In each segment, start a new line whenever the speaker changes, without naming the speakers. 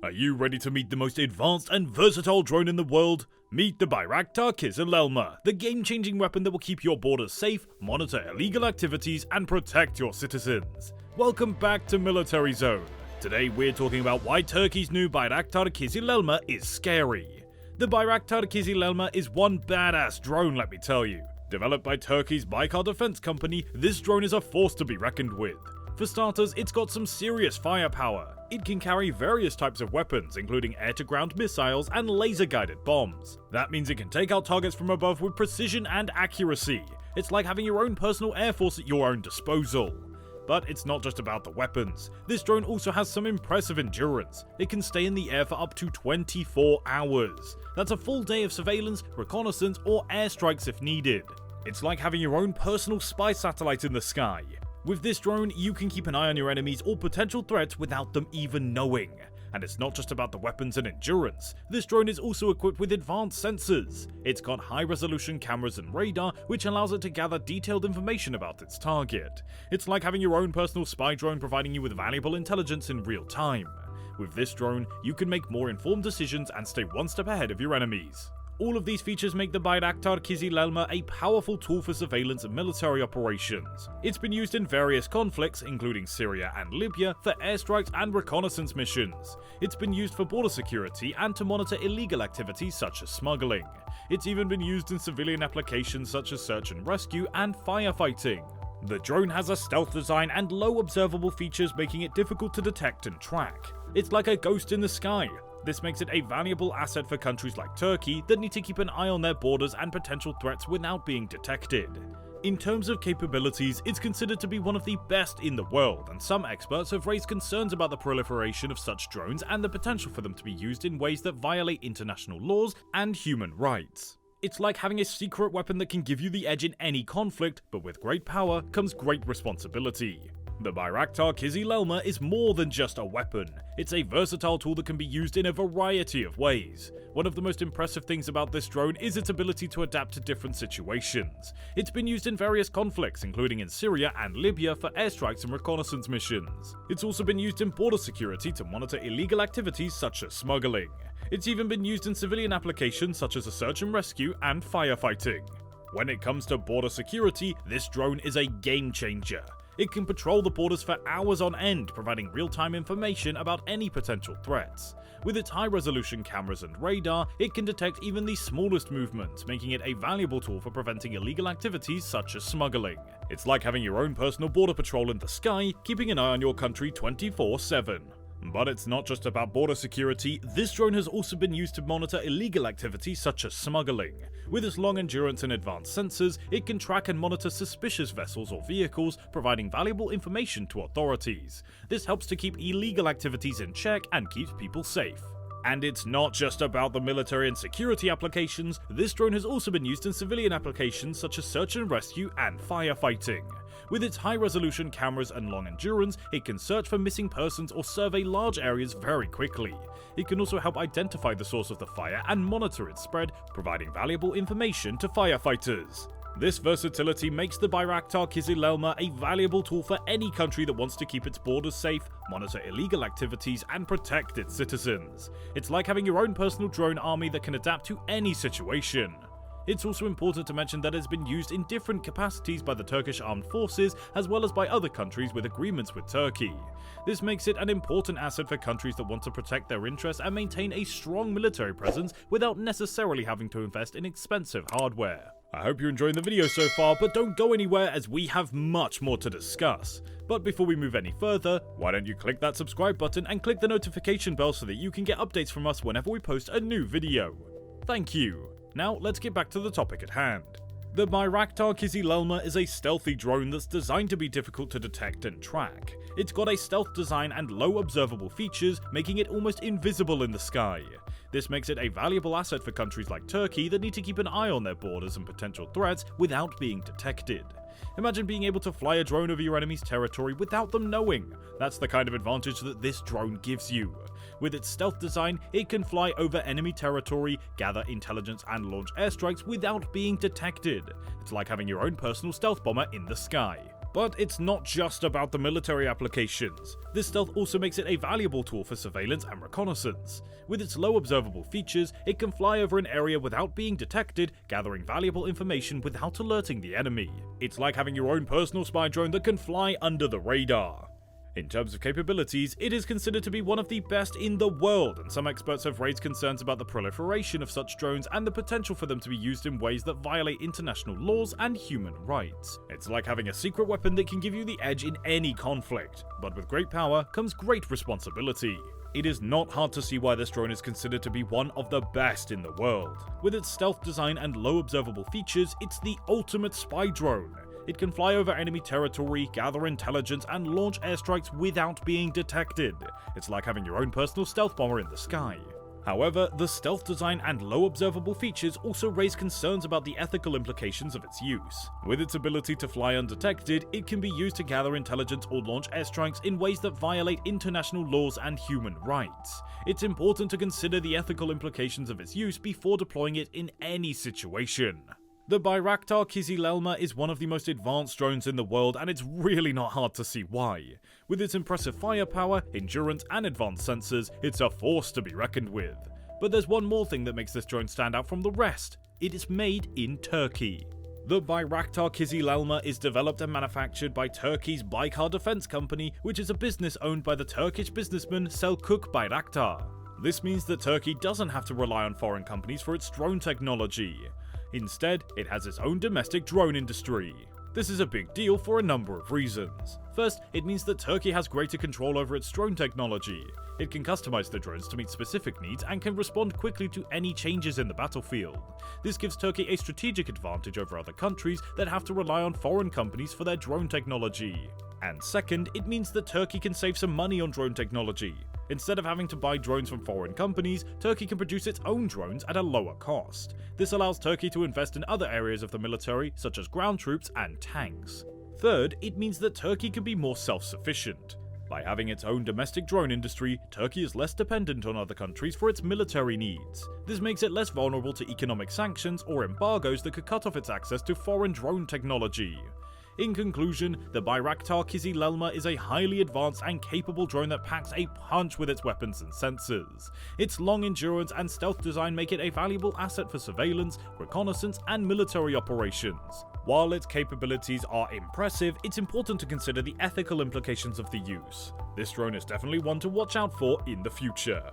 Are you ready to meet the most advanced and versatile drone in the world? Meet the Bayraktar Kizilelma, the game-changing weapon that will keep your borders safe, monitor illegal activities, and protect your citizens. Welcome back to Military Zone. Today we're talking about why Turkey's new Bayraktar Kizilelma is scary. The Bayraktar Kizilelma is one badass drone, let me tell you. Developed by Turkey's Bayraktar Defense Company, this drone is a force to be reckoned with. For starters, it's got some serious firepower. It can carry various types of weapons, including air-to-ground missiles and laser-guided bombs. That means it can take out targets from above with precision and accuracy. It's like having your own personal air force at your own disposal. But it's not just about the weapons. This drone also has some impressive endurance. It can stay in the air for up to 24 hours. That's a full day of surveillance, reconnaissance, or airstrikes if needed. It's like having your own personal spy satellite in the sky. With this drone, you can keep an eye on your enemies or potential threats without them even knowing. And it's not just about the weapons and endurance. This drone is also equipped with advanced sensors. It's got high-resolution cameras and radar, which allows it to gather detailed information about its target. It's like having your own personal spy drone providing you with valuable intelligence in real time. With this drone, you can make more informed decisions and stay one step ahead of your enemies. All of these features make the Bayraktar Kizilelma a powerful tool for surveillance and military operations. It's been used in various conflicts, including Syria and Libya, for airstrikes and reconnaissance missions. It's been used for border security and to monitor illegal activities such as smuggling. It's even been used in civilian applications such as search and rescue and firefighting. The drone has a stealth design and low observable features, making it difficult to detect and track. It's like a ghost in the sky. This makes it a valuable asset for countries like Turkey that need to keep an eye on their borders and potential threats without being detected. In terms of capabilities, it's considered to be one of the best in the world, and some experts have raised concerns about the proliferation of such drones and the potential for them to be used in ways that violate international laws and human rights. It's like having a secret weapon that can give you the edge in any conflict, but with great power comes great responsibility. The Bayraktar Kizilelma is more than just a weapon. It's a versatile tool that can be used in a variety of ways. One of the most impressive things about this drone is its ability to adapt to different situations. It's been used in various conflicts, including in Syria and Libya for airstrikes and reconnaissance missions. It's also been used in border security to monitor illegal activities such as smuggling. It's even been used in civilian applications such as a search and rescue and firefighting. When it comes to border security, this drone is a game changer. It can patrol the borders for hours on end, providing real-time information about any potential threats. With its high-resolution cameras and radar, it can detect even the smallest movements, making it a valuable tool for preventing illegal activities such as smuggling. It's like having your own personal border patrol in the sky, keeping an eye on your country 24/7. But it's not just about border security. This drone has also been used to monitor illegal activities such as smuggling. With its long endurance and advanced sensors, it can track and monitor suspicious vessels or vehicles, providing valuable information to authorities. This helps to keep illegal activities in check and keeps people safe. And it's not just about the military and security applications. This drone has also been used in civilian applications such as search and rescue and firefighting. With its high-resolution cameras and long endurance, it can search for missing persons or survey large areas very quickly. It can also help identify the source of the fire and monitor its spread, providing valuable information to firefighters. This versatility makes the Bayraktar Kizilelma a valuable tool for any country that wants to keep its borders safe, monitor illegal activities, and protect its citizens. It's like having your own personal drone army that can adapt to any situation. It's also important to mention that it's been used in different capacities by the Turkish armed forces as well as by other countries with agreements with Turkey. This makes it an important asset for countries that want to protect their interests and maintain a strong military presence without necessarily having to invest in expensive hardware. I hope you're enjoying the video so far, but don't go anywhere as we have much more to discuss. But before we move any further, why don't you click that subscribe button and click the notification bell so that you can get updates from us whenever we post a new video. Thank you. Now let's get back to the topic at hand. The Bayraktar Kizilelma is a stealthy drone that's designed to be difficult to detect and track. It's got a stealth design and low observable features, making it almost invisible in the sky. This makes it a valuable asset for countries like Turkey that need to keep an eye on their borders and potential threats without being detected. Imagine being able to fly a drone over your enemy's territory without them knowing. That's the kind of advantage that this drone gives you. With its stealth design, it can fly over enemy territory, gather intelligence and launch airstrikes without being detected. It's like having your own personal stealth bomber in the sky. But it's not just about the military applications. This stealth also makes it a valuable tool for surveillance and reconnaissance. With its low observable features, it can fly over an area without being detected, gathering valuable information without alerting the enemy. It's like having your own personal spy drone that can fly under the radar. In terms of capabilities, it is considered to be one of the best in the world, and some experts have raised concerns about the proliferation of such drones and the potential for them to be used in ways that violate international laws and human rights. It's like having a secret weapon that can give you the edge in any conflict, but with great power comes great responsibility. It is not hard to see why this drone is considered to be one of the best in the world. With its stealth design and low observable features, it's the ultimate spy drone. It can fly over enemy territory, gather intelligence, and launch airstrikes without being detected. It's like having your own personal stealth bomber in the sky. However, the stealth design and low observable features also raise concerns about the ethical implications of its use. With its ability to fly undetected, it can be used to gather intelligence or launch airstrikes in ways that violate international laws and human rights. It's important to consider the ethical implications of its use before deploying it in any situation. The Bayraktar Kizilelma is one of the most advanced drones in the world, and it's really not hard to see why. With its impressive firepower, endurance, and advanced sensors, it's a force to be reckoned with. But there's one more thing that makes this drone stand out from the rest. It is made in Turkey. The Bayraktar Kizilelma is developed and manufactured by Turkey's Baykar Defense Company, which is a business owned by the Turkish businessman Selçuk Bayraktar. This means that Turkey doesn't have to rely on foreign companies for its drone technology. Instead, it has its own domestic drone industry. This is a big deal for a number of reasons. First, it means that Turkey has greater control over its drone technology. It can customize the drones to meet specific needs and can respond quickly to any changes in the battlefield. This gives Turkey a strategic advantage over other countries that have to rely on foreign companies for their drone technology. And second, it means that Turkey can save some money on drone technology. Instead of having to buy drones from foreign companies, Turkey can produce its own drones at a lower cost. This allows Turkey to invest in other areas of the military, such as ground troops and tanks. Third, it means that Turkey can be more self-sufficient. By having its own domestic drone industry, Turkey is less dependent on other countries for its military needs. This makes it less vulnerable to economic sanctions or embargoes that could cut off its access to foreign drone technology. In conclusion, the Bayraktar Kizilelma is a highly advanced and capable drone that packs a punch with its weapons and sensors. Its long endurance and stealth design make it a valuable asset for surveillance, reconnaissance, and military operations. While its capabilities are impressive, it's important to consider the ethical implications of the use. This drone is definitely one to watch out for in the future.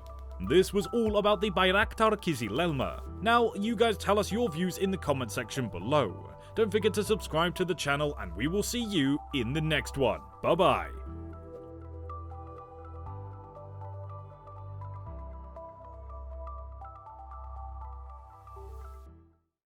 This was all about the Bayraktar Kizilelma. Now, you guys tell us your views in the comment section below. Don't forget to subscribe to the channel, and we will see you in the next one. Bye bye.